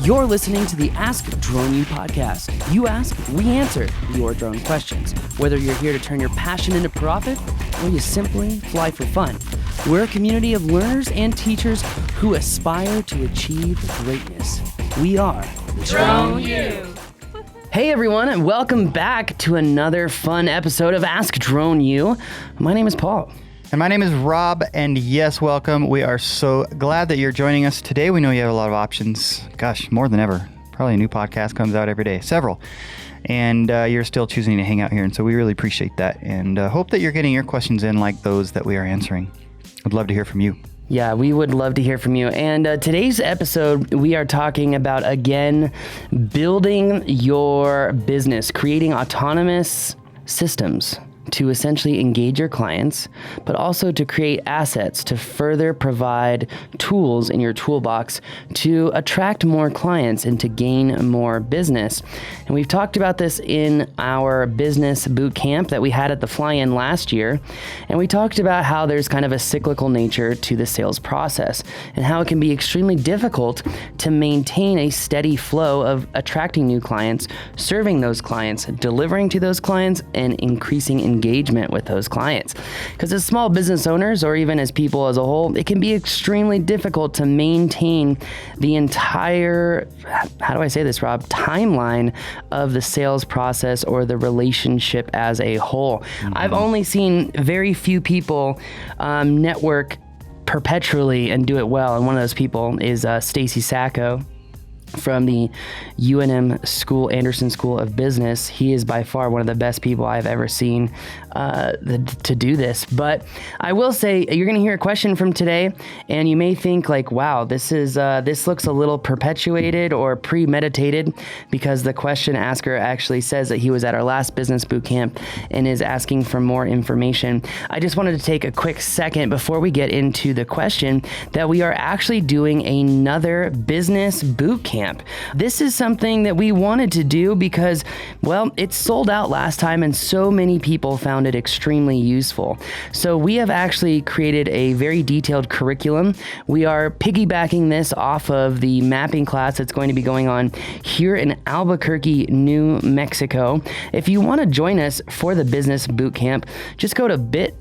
You're listening to the Ask Drone U podcast. You ask, we answer your drone questions. Whether you're here to turn your passion into profit or you simply fly for fun, we're a community of learners and teachers who aspire to achieve greatness. We are Drone U. Hey everyone, and welcome back to another fun episode of Ask Drone U. My name is Paul. And my name is Rob, and yes, welcome. We are so glad that you're joining us today. We know you have a lot of options. Gosh, more than ever. Probably a new podcast comes out every day, several. And you're still choosing to hang out here, and so we really appreciate that. And hope that you're getting your questions in like those that we are answering. I'd love to hear from you. Yeah, we would love to hear from you. And today's episode, we are talking about, again, building your business, creating autonomous systems to essentially engage your clients, but also to create assets to further provide tools in your toolbox to attract more clients and to gain more business. And we've talked about this in our Business Bootcamp that we had at the Fly-In last year. And we talked about how there's kind of a cyclical nature to the sales process and how it can be extremely difficult to maintain a steady flow of attracting new clients, serving those clients, delivering to those clients, and increasing engagement with those clients. Because as small business owners, or even as people as a whole, it can be extremely difficult to maintain the entire, how do I say this, Rob, timeline of the sales process or the relationship as a whole. Mm-hmm. I've only seen very few people network perpetually and do it well. And one of those people is Stacy Sacco from the UNM School, Anderson School of Business. He is by far one of the best people I've ever seen to do this. But I will say, you're going to hear a question from today, and you may think like, wow, this looks a little perpetuated or premeditated, because the question asker actually says that he was at our last Business Bootcamp and is asking for more information. I just wanted to take a quick second before we get into the question that we are actually doing another Business Bootcamp. This is something that we wanted to do because, well, it sold out last time and so many people found it extremely useful. So we have actually created a very detailed curriculum. We are piggybacking this off of the mapping class that's going to be going on here in Albuquerque, New Mexico. If you want to join us for the Business Bootcamp, just go to bit.ly/DU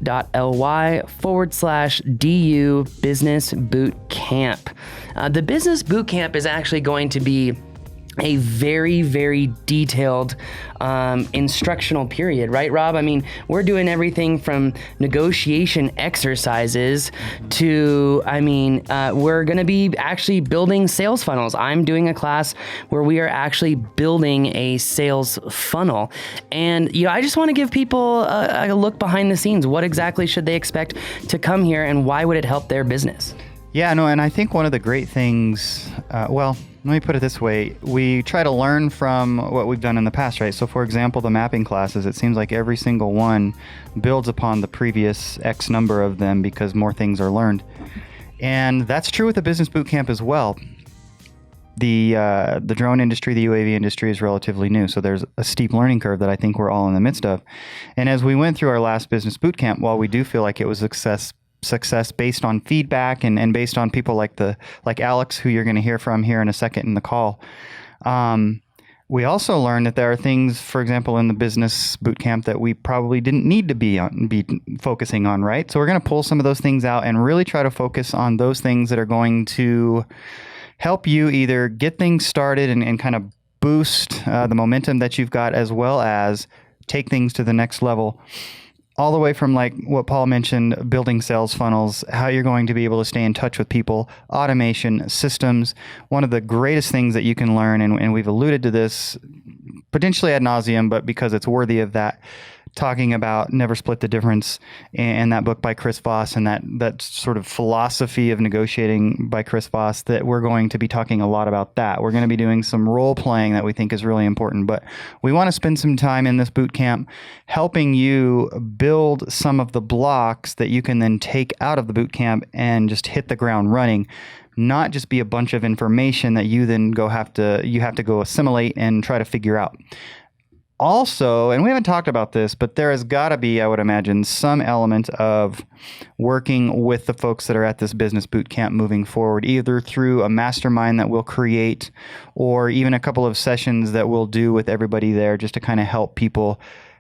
Business Bootcamp. The Business Bootcamp is actually going to be a very, very detailed instructional period, right, Rob? I mean, we're doing everything from negotiation exercises to, we're going to be actually building sales funnels. I'm doing a class where we are actually building a sales funnel. And, I just want to give people a look behind the scenes. What exactly should they expect to come here, and why would it help their business? Yeah, no, and I think one of the great things, let me put it this way. We try to learn from what we've done in the past, right? So for example, the mapping classes, it seems like every single one builds upon the previous X number of them because more things are learned. And that's true with the Business Bootcamp as well. The drone industry, the UAV industry is relatively new. So there's a steep learning curve that I think we're all in the midst of. And as we went through our last Business Bootcamp, while we do feel like it was success based on feedback and based on people like Alex, who you're going to hear from here in a second in the call. We also learned that there are things, for example, in the Business Bootcamp that we probably didn't need to be focusing on, right? So we're going to pull some of those things out and really try to focus on those things that are going to help you either get things started and kind of boost the momentum that you've got, as well as take things to the next level. All the way from like what Paul mentioned, building sales funnels, how you're going to be able to stay in touch with people, automation, systems. One of the greatest things that you can learn, and we've alluded to this potentially ad nauseum, but because it's worthy of that, talking about Never Split the Difference and that book by Chris Voss and that sort of philosophy of negotiating by Chris Voss, that we're going to be talking a lot about that. We're going to be doing some role playing that we think is really important, but we want to spend some time in this boot camp helping you build some of the blocks that you can then take out of the boot camp and just hit the ground running. Not just be a bunch of information that you then have to go assimilate and try to figure out. also, and we haven't talked about this, but there has got to be, I would imagine, some element of working with the folks that are at this business boot camp moving forward, either through a mastermind that we'll create or even a couple of sessions that we'll do with everybody there just to kind of help people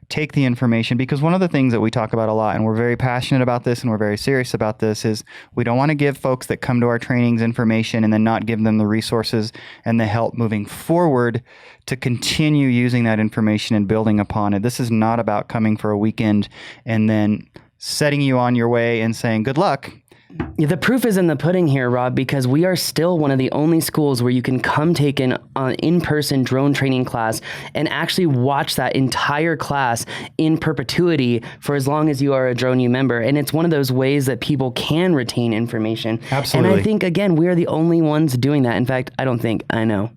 take the information. Because one of the things that we talk about a lot, and we're very passionate about this and we're very serious about this, is we don't want to give folks that come to our trainings information and then not give them the resources and the help moving forward to continue using that information and building upon it. This is not about coming for a weekend and then setting you on your way and saying, good luck. The proof is in the pudding here, Rob, because we are still one of the only schools where you can come take an in-person drone training class and actually watch that entire class in perpetuity for as long as you are a Drone U member. And it's one of those ways that people can retain information. Absolutely. And I think, again, we are the only ones doing that. In fact, I know.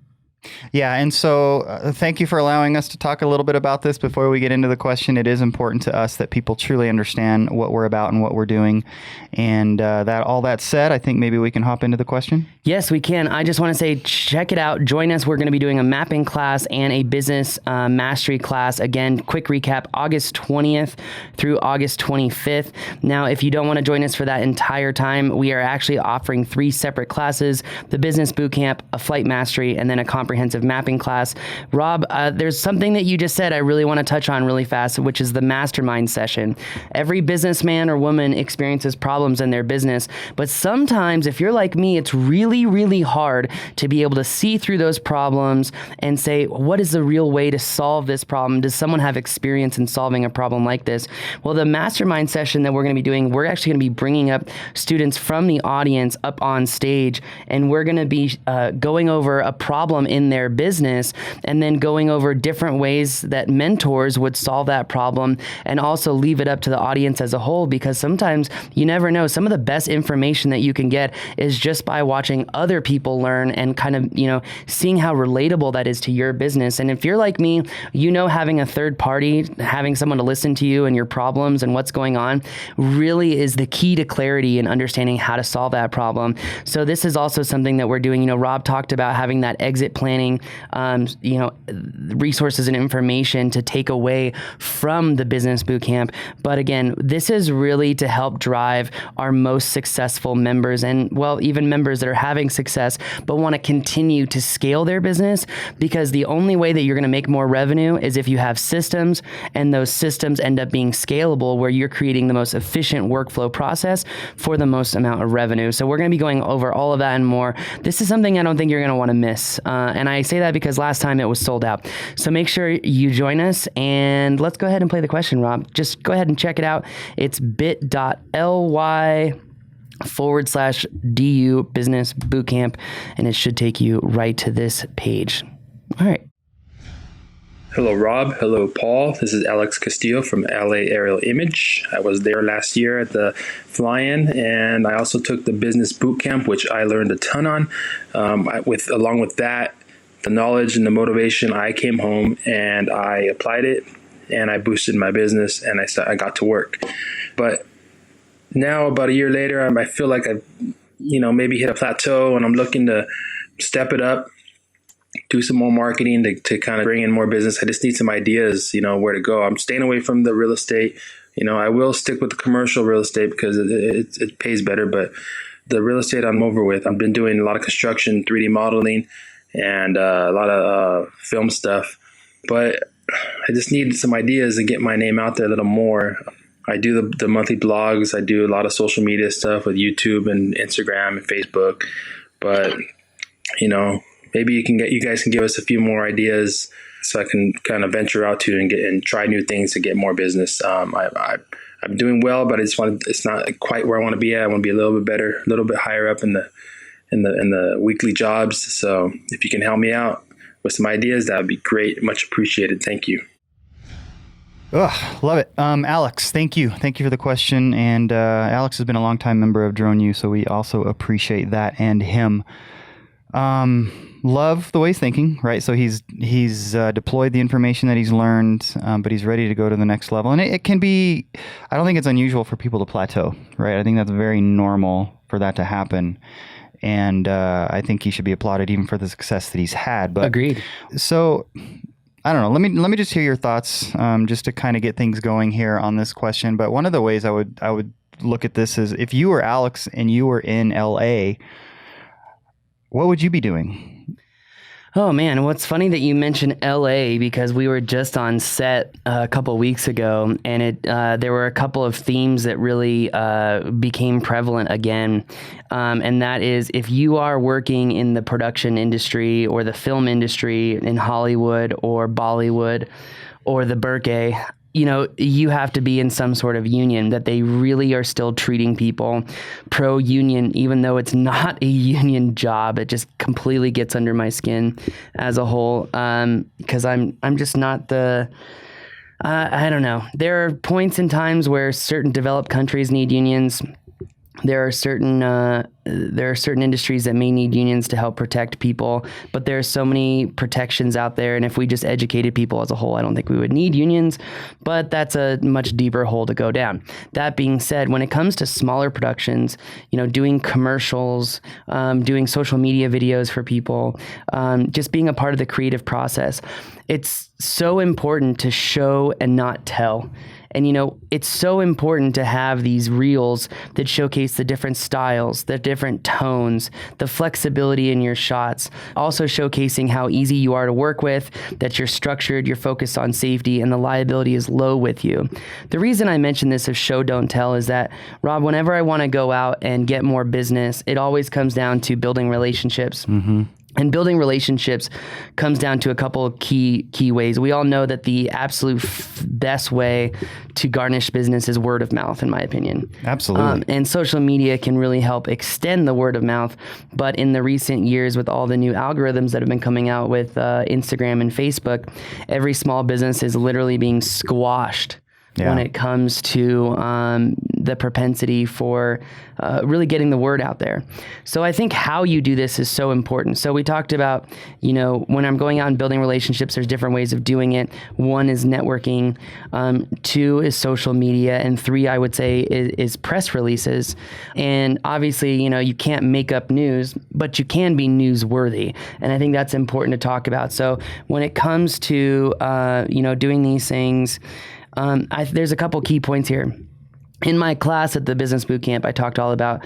Yeah, and so thank you for allowing us to talk a little bit about this before we get into the question. It is important to us that people truly understand what we're about and what we're doing. And all that said, I think maybe we can hop into the question. Yes, we can. I just want to say, check it out. Join us. We're going to be doing a mapping class and a business mastery class. Again, quick recap, August 20th through August 25th. Now, if you don't want to join us for that entire time, we are actually offering 3 separate classes: the Business Bootcamp, a Flight Mastery, and then a comprehensive mapping class. Rob, there's something that you just said I really want to touch on really fast, which is the mastermind session. Every businessman or woman experiences problems in their business, but sometimes if you're like me, it's really, really hard to be able to see through those problems and say, what is the real way to solve this problem? Does someone have experience in solving a problem like this? Well, the mastermind session that we're going to be doing, we're actually going to be bringing up students from the audience up on stage, and we're going to be going over a problem in their business and then going over different ways that mentors would solve that problem, and also leave it up to the audience as a whole, because sometimes you never know. Some of the best information that you can get is just by watching other people learn and kind of, seeing how relatable that is to your business. And if you're like me, having a third party, having someone to listen to you and your problems and what's going on really is the key to clarity and understanding how to solve that problem. So this is also something that we're doing. Rob talked about having that exit planning, resources and information to take away from the Business Bootcamp. But again, this is really to help drive our most successful members, and even members that are having success but want to continue to scale their business, because the only way that you're going to make more revenue is if you have systems, and those systems end up being scalable, where you're creating the most efficient workflow process for the most amount of revenue. So we're going to be going over all of that and more. This is something I don't think you're going to want to miss. And I say that because last time it was sold out. So make sure you join us, and let's go ahead and play the question, Rob. Just go ahead and check it out. It's bit.ly/DU Business Bootcamp, and it should take you right to this page. All right. Hello, Rob. Hello, Paul. This is Alex Castillo from LA Aerial Image. I was there last year at the fly-in, and I also took the Business Bootcamp, which I learned a ton on. Along with that, the knowledge and the motivation, I came home and I applied it, and I boosted my business, and I got to work. But now, about a year later, I feel like I've, maybe hit a plateau, and I'm looking to step it up, do some more marketing to kind of bring in more business. I just need some ideas, where to go. I'm staying away from the real estate. I will stick with the commercial real estate because it pays better, but the real estate I'm over with. I've been doing a lot of construction, 3D modeling, and a lot of film stuff, but I just need some ideas to get my name out there a little more. I do the monthly blogs. I do a lot of social media stuff with YouTube and Instagram and Facebook, but maybe you guys can give us a few more ideas so I can kind of venture out to and try new things to get more business. I'm doing well, but it's not quite where I want to be at. I want to be a little bit better, a little bit higher up in the weekly jobs. So if you can help me out with some ideas, that would be great. Much appreciated. Thank you. Love it. Alex, thank you. Thank you for the question. And Alex has been a longtime member of Drone U, so we also appreciate that and him. Love the way he's thinking, right? So he's deployed the information that he's learned, but he's ready to go to the next level. And it can be, I don't think it's unusual for people to plateau, right? I think that's very normal for that to happen. And I think he should be applauded even for the success that he's had. But agreed. So I don't know. Let me just hear your thoughts, just to kind of get things going here on this question. But one of the ways I would look at this is, if you were Alex and you were in LA, what would you be doing? Oh man, what's funny that you mentioned LA, because we were just on set a couple weeks ago, and there were a couple of themes that really became prevalent again, and that is, if you are working in the production industry or the film industry in Hollywood or Bollywood or the Burke, you have to be in some sort of union, that they really are still treating people pro-union, even though it's not a union job. It just completely gets under my skin as a whole, because I'm just not I don't know. There are points in times where certain developed countries need unions. There are certain industries that may need unions to help protect people, but there are so many protections out there. And if we just educated people as a whole, I don't think we would need unions, but that's a much deeper hole to go down. That being said, when it comes to smaller productions, doing commercials, doing social media videos for people, just being a part of the creative process, it's so important to show and not tell. And, it's so important to have these reels that showcase the different styles, the different tones, the flexibility in your shots, also showcasing how easy you are to work with, that you're structured, you're focused on safety, and the liability is low with you. The reason I mention this of show, don't tell is that, Rob, whenever I want to go out and get more business, it always comes down to building relationships. Mm-hmm. And building relationships comes down to a couple of key ways. We all know that the absolute best way to garnish business is word of mouth, in my opinion. Absolutely. And social media can really help extend the word of mouth. But in the recent years, with all the new algorithms that have been coming out with Instagram and Facebook, every small business is literally being squashed. Yeah. When it comes to the propensity for really getting the word out there. So I think how you do this is so important. So we talked about, when I'm going out and building relationships, there's different ways of doing it. One is networking. Two is social media. And three, I would say, is press releases. And obviously, you can't make up news, but you can be newsworthy. And I think that's important to talk about. So when it comes to, doing these things, there's a couple key points here. In my class at the Business Bootcamp, I talked all about,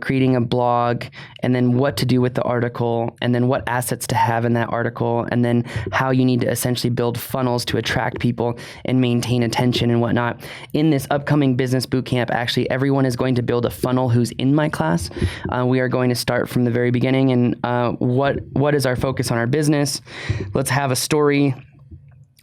creating a blog, and then what to do with the article, and then what assets to have in that article, and then how you need to essentially build funnels to attract people and maintain attention and whatnot. In this upcoming Business Bootcamp, actually, everyone is going to build a funnel who's in my class. We are going to start from the very beginning, and what is our focus on our business? Let's have a story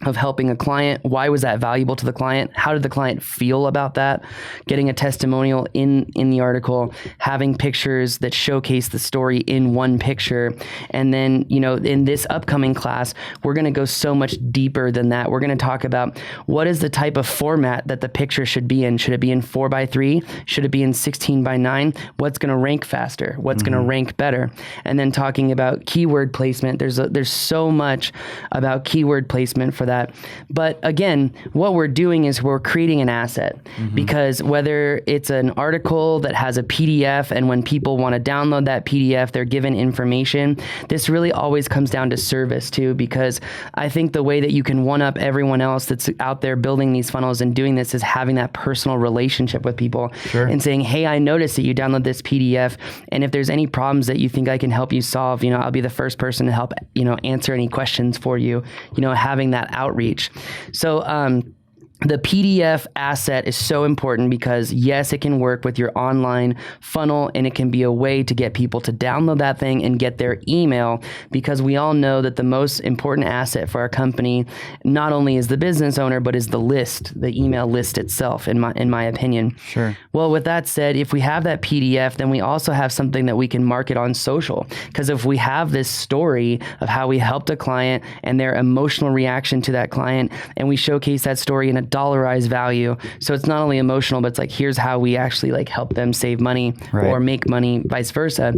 of helping a client. Why was that valuable to the client? How did the client feel about that? Getting a testimonial in the article, having pictures that showcase the story in one picture. And then, in this upcoming class, we're going to go so much deeper than that. We're going to talk about what is the type of format that the picture should be in. Should it be in 4:3? Should it be in 16:9? What's going to rank faster? What's going to rank better? And then talking about keyword placement. There's so much about keyword placement for that. But again, what we're doing is we're creating an asset, because whether it's an article that has a PDF, and when people want to download that PDF, they're given information, this really always comes down to service too, because I think the way that you can one up everyone else that's out there building these funnels and doing this is having that personal relationship with people. Sure. And saying, hey, I noticed that you download this PDF, and if there's any problems that you think I can help you solve, I'll be the first person to help, answer any questions for you, having that outreach. So, the PDF asset is so important because, yes, it can work with your online funnel, and it can be a way to get people to download that thing and get their email, because we all know that the most important asset for our company not only is the business owner, but is the list, the email list itself, in my opinion. Sure. Well, with that said, if we have that PDF, then we also have something that we can market on social, because if we have this story of how we helped a client and their emotional reaction to that client, and we showcase that story in a dollarized value. So it's not only emotional, but it's like, here's how we actually like help them save money or make money, vice versa.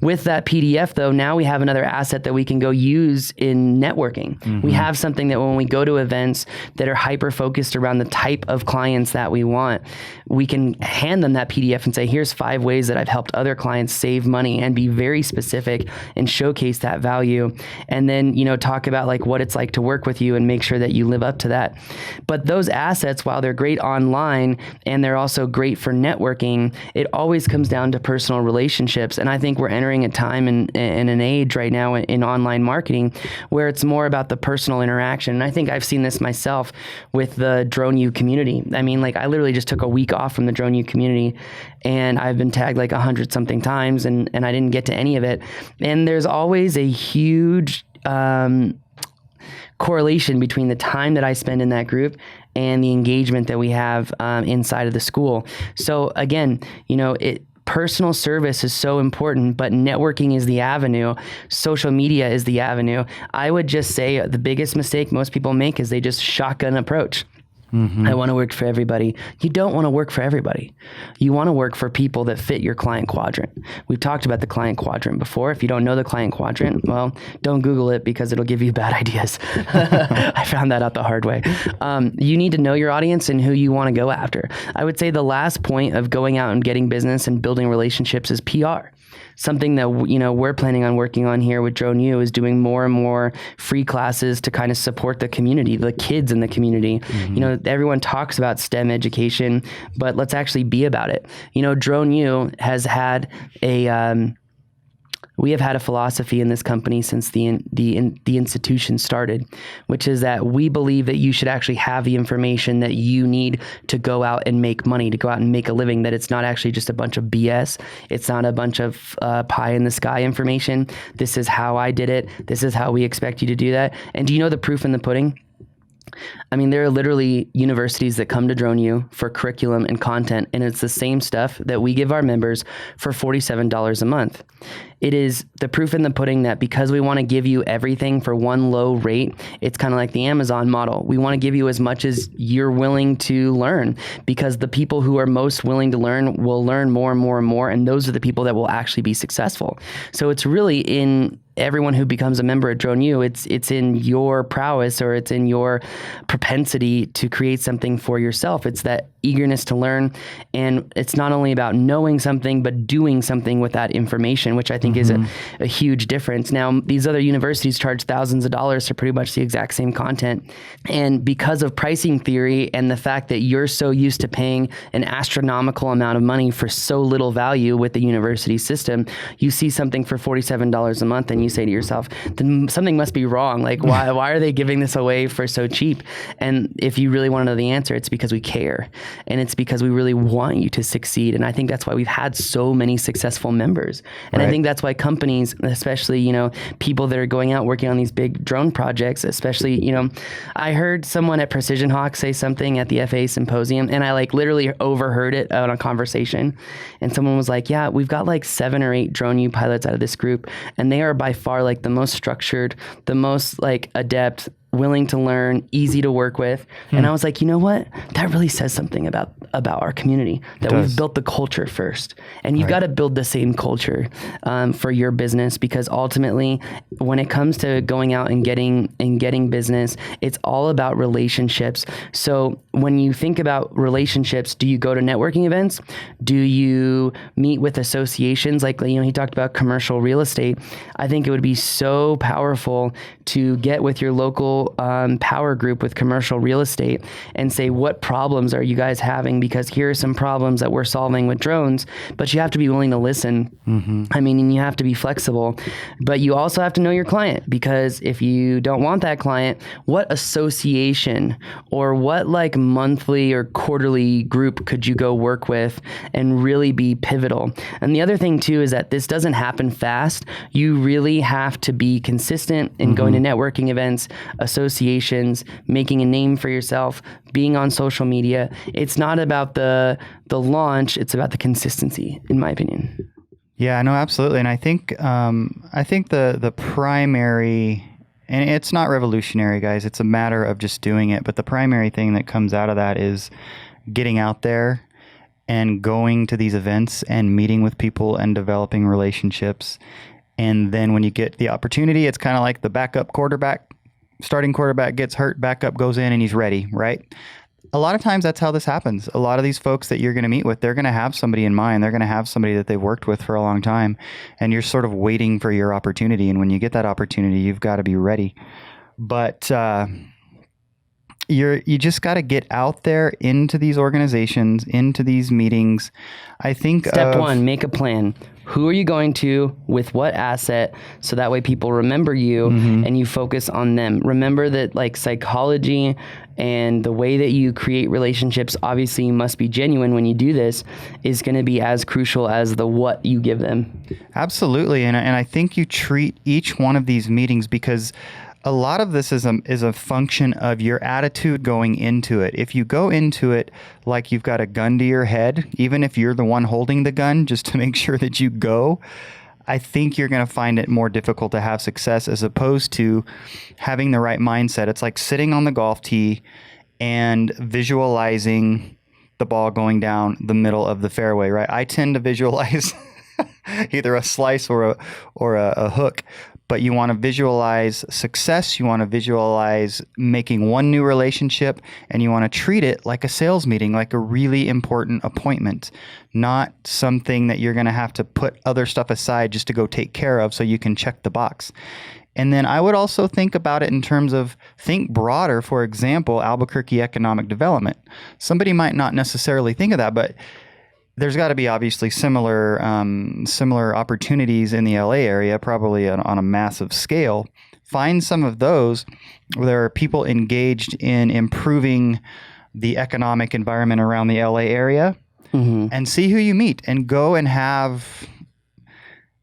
With that PDF though, now we have another asset that we can go use in networking. We have something that when we go to events that are hyper focused around the type of clients that we want, we can hand them that PDF and say, here's 5 ways that I've helped other clients save money, and be very specific and showcase that value. And then, talk about like what it's like to work with you and make sure that you live up to that. But those assets, while they're great online and they're also great for networking, it always comes down to personal relationships. And I think we're entering a time in an age right now in online marketing where it's more about the personal interaction. And I think I've seen this myself with the Drone U community. I mean, like I literally just took a week off from the Drone U community, and I've been tagged like 100 something times, and I didn't get to any of it. And there's always a huge correlation between the time that I spend in that group and the engagement that we have inside of the school. So again, personal service is so important, but networking is the avenue. Social media is the avenue. I would just say the biggest mistake most people make is they just shotgun approach. I want to work for everybody. You don't want to work for everybody. You want to work for people that fit your client quadrant. We've talked about the client quadrant before. If you don't know the client quadrant, well, don't Google it because it'll give you bad ideas. I found that out the hard way. You need to know your audience and who you want to go after. I would say the last point of going out and getting business and building relationships is PR. Something that, we're planning on working on here with Drone U is doing more and more free classes to kind of support the community, the kids in the community. Everyone talks about STEM education, but let's actually be about it. Drone U has had we have had a philosophy in this company since the institution started, which is that we believe that you should actually have the information that you need to go out and make money, to go out and make a living, that it's not actually just a bunch of BS. It's not a bunch of pie in the sky information. This is how I did it. This is how we expect you to do that. And do you know the proof in the pudding? I mean, there are literally universities that come to Drone U for curriculum and content, and it's the same stuff that we give our members for $47 a month. It is the proof in the pudding that because we want to give you everything for one low rate, it's kind of like the Amazon model. We want to give you as much as you're willing to learn, because the people who are most willing to learn will learn more and more and more, and those are the people that will actually be successful. So it's really in everyone who becomes a member at Drone U, it's in your prowess, or it's in your propensity to create something for yourself. It's that eagerness to learn. And it's not only about knowing something, but doing something with that information, which I think is a huge difference. Now, these other universities charge thousands of dollars for pretty much the exact same content. And because of pricing theory and the fact that you're so used to paying an astronomical amount of money for so little value with the university system, you see something for $47 a month and you say to yourself, then something must be wrong. Like, why are they giving this away for so cheap? And if you really want to know the answer, it's because we care. And it's because we really want you to succeed. And I think that's why we've had so many successful members. And I think that's why companies, especially, people that are going out working on these big drone projects, especially, I heard someone at Precision Hawk say something at the FA symposium, and I literally overheard it on a conversation. And someone was like, yeah, we've got 7 or 8 Drone U pilots out of this group, and they are by far the most structured, the most adept, willing to learn, easy to work with. And I was like, you know what? That really says something about our community, that we've built the culture first. And you've got to build the same culture for your business, because ultimately, when it comes to going out and getting business, it's all about relationships. So when you think about relationships, do you go to networking events? Do you meet with associations? He talked about commercial real estate. I think it would be so powerful to get with your local power group with commercial real estate and say, what problems are you guys having? Because here are some problems that we're solving with drones, but you have to be willing to listen. I mean, and you have to be flexible, but you also have to know your client, because if you don't want that client, what association or what monthly or quarterly group could you go work with and really be pivotal? And the other thing too is that this doesn't happen fast. You really have to be consistent in going to networking events, associations, making a name for yourself, being on social media. It's not about the launch, it's about the consistency, in my opinion. Yeah, no, absolutely. And I think the primary And it's not revolutionary, guys. It's a matter of just doing it. But the primary thing that comes out of that is getting out there and going to these events and meeting with people and developing relationships. And then when you get the opportunity, it's kind of like the backup quarterback. Starting quarterback gets hurt, backup goes in, and he's ready, right? A lot of times that's how this happens. A lot of these folks that you're going to meet with, they're going to have somebody in mind. They're going to have somebody that they've worked with for a long time, and you're sort of waiting for your opportunity. And when you get that opportunity, you've got to be ready. But you just got to get out there into these organizations, into these meetings. I think Step one, make a plan. Who are you going to, with what asset, so that way people remember you and you focus on them. Remember that like psychology and the way that you create relationships, obviously you must be genuine when you do this, is going to be as crucial as the what you give them. Absolutely. And I think you treat each one of these meetings, because a lot of this is a function of your attitude going into it. If you go into it like you've got a gun to your head, even if you're the one holding the gun, just to make sure that you go, I think you're going to find it more difficult to have success, as opposed to having the right mindset. It's like sitting on the golf tee and visualizing the ball going down the middle of the fairway, right? I tend to visualize either a slice or a hook. But you want to visualize success, you want to visualize making one new relationship, and you want to treat it like a sales meeting, like a really important appointment, not something that you're going to have to put other stuff aside just to go take care of so you can check the box. And then I would also think about it in terms of, think broader. For example, Albuquerque economic development. Somebody might not necessarily think of that, but there's got to be obviously similar opportunities in the LA area, probably on a massive scale. Find some of those where there are people engaged in improving the economic environment around the LA area, and see who you meet, and go and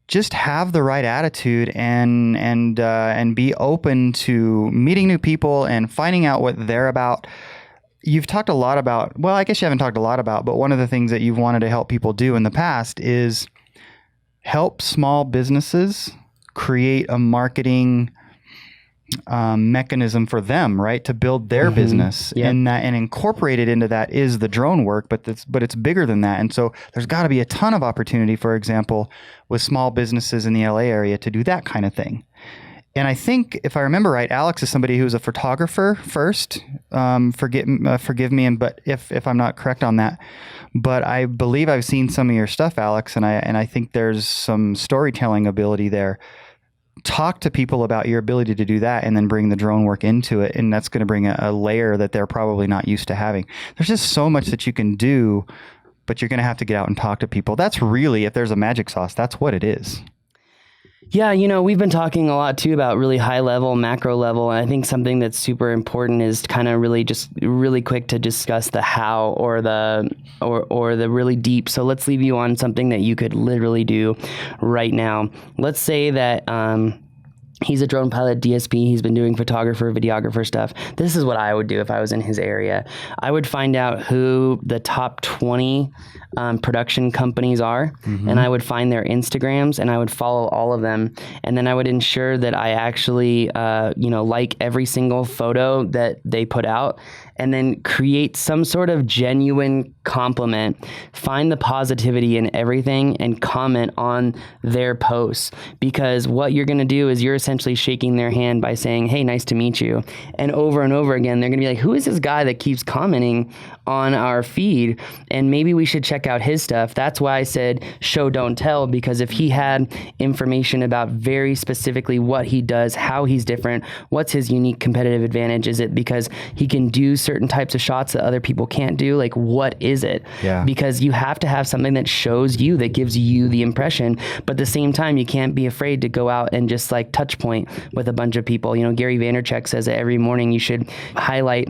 just have the right attitude and be open to meeting new people and finding out what they're about. You've talked a lot about, well, I guess you haven't talked a lot about, but one of the things that you've wanted to help people do in the past is help small businesses create a marketing mechanism for them, right, to build their business. Yep. And incorporated into that is the drone work, but it's bigger than that. And so there's got to be a ton of opportunity, for example, with small businesses in the LA area to do that kind of thing. And I think, if I remember right, Alex is somebody who's a photographer first. Forgive me, but if I'm not correct on that. But I believe I've seen some of your stuff, Alex, and I think there's some storytelling ability there. Talk to people about your ability to do that, and then bring the drone work into it, and that's going to bring a layer that they're probably not used to having. There's just so much that you can do, but you're going to have to get out and talk to people. That's really, if there's a magic sauce, that's what it is. Yeah, we've been talking a lot too about really high level, macro level, and I think something that's super important is kind of really quick to discuss the how or the really deep. So let's leave you on something that you could literally do right now. Let's say that he's a drone pilot, DSP. He's been doing photographer, videographer stuff. This is what I would do if I was in his area. I would find out who the top 20 production companies are, and I would find their Instagrams, and I would follow all of them. And then I would ensure that I actually, like every single photo that they put out, and then create some sort of genuine compliment. Find the positivity in everything and comment on their posts, because what you're going to do is you're essentially shaking their hand by saying, hey, nice to meet you. And over again, they're going to be like, who is this guy that keeps commenting on our feed? And maybe we should check out his stuff. That's why I said show, don't tell, because if he had information about very specifically what he does, how he's different, what's his unique competitive advantage? Is it because he can do certain types of shots that other people can't do? Like, what is it? Yeah. Because you have to have something that shows you, that gives you the impression, but at the same time, you can't be afraid to go out and just like touch point with a bunch of people. Gary Vaynerchuk says that every morning you should highlight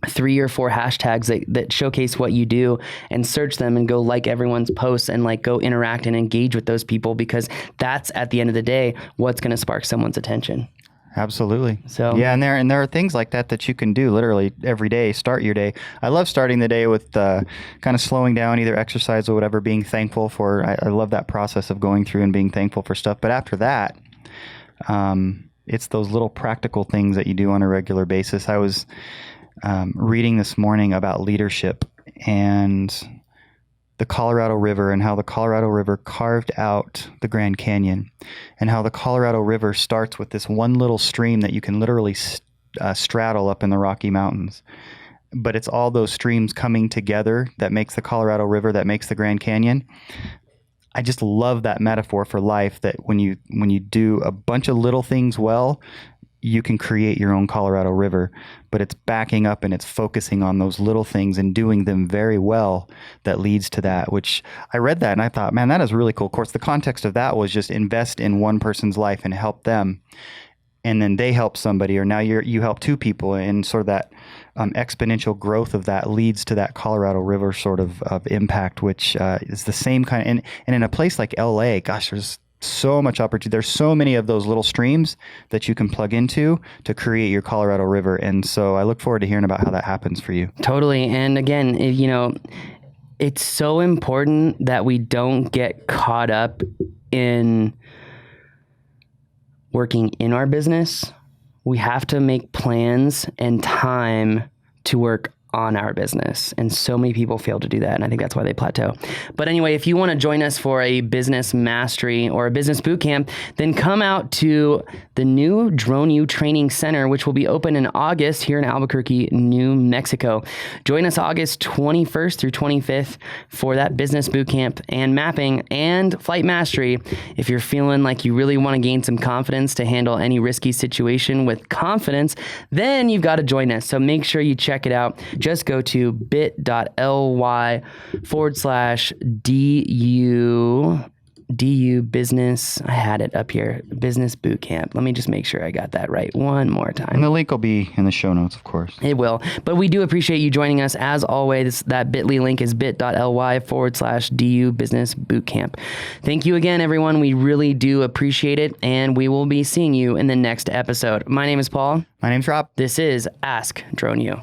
3 or 4 hashtags that showcase what you do, and search them and go like everyone's posts and like go interact and engage with those people, because that's at the end of the day what's going to spark someone's attention. Absolutely. So yeah, and there are things like that you can do literally every day. Start your day. I love starting the day with kind of slowing down, either exercise or whatever, being thankful for. I love that process of going through and being thankful for stuff. But after that, it's those little practical things that you do on a regular basis. I was reading this morning about leadership and the Colorado River and how the Colorado River carved out the Grand Canyon, and how the Colorado River starts with this one little stream that you can literally straddle up in the Rocky Mountains. But it's all those streams coming together that makes the Colorado River, that makes the Grand Canyon. I just love that metaphor for life, that when you do a bunch of little things well, you can create your own Colorado River, but it's backing up and it's focusing on those little things and doing them very well that leads to that, which I read that and I thought, man, that is really cool. Of course, the context of that was just invest in one person's life and help them. And then they help somebody, or now you help two people, and sort of that exponential growth of that leads to that Colorado River sort of impact, which is the same kind of, and in a place like LA, gosh, there's so much opportunity. There's so many of those little streams that you can plug into to create your Colorado River. And so I look forward to hearing about how that happens for you. Totally. And again, it's so important that we don't get caught up in working in our business. We have to make plans and time to work on our business. And so many people fail to do that. And I think that's why they plateau. But anyway, if you want to join us for a business mastery or a business boot camp, then come out to the new Drone U Training Center, which will be open in August here in Albuquerque, New Mexico. Join us August 21st through 25th for that business boot camp and mapping and flight mastery. If you're feeling like you really want to gain some confidence to handle any risky situation with confidence, then you've got to join us. So make sure you check it out. Just go to bit.ly/DU business. I had it up here, business boot camp. Let me just make sure I got that right one more time. And the link will be in the show notes, of course. It will. But we do appreciate you joining us. As always, that bit.ly link is bit.ly/DU business boot camp. Thank you again, everyone. We really do appreciate it. And we will be seeing you in the next episode. My name is Paul. My name's Rob. This is Ask Drone U.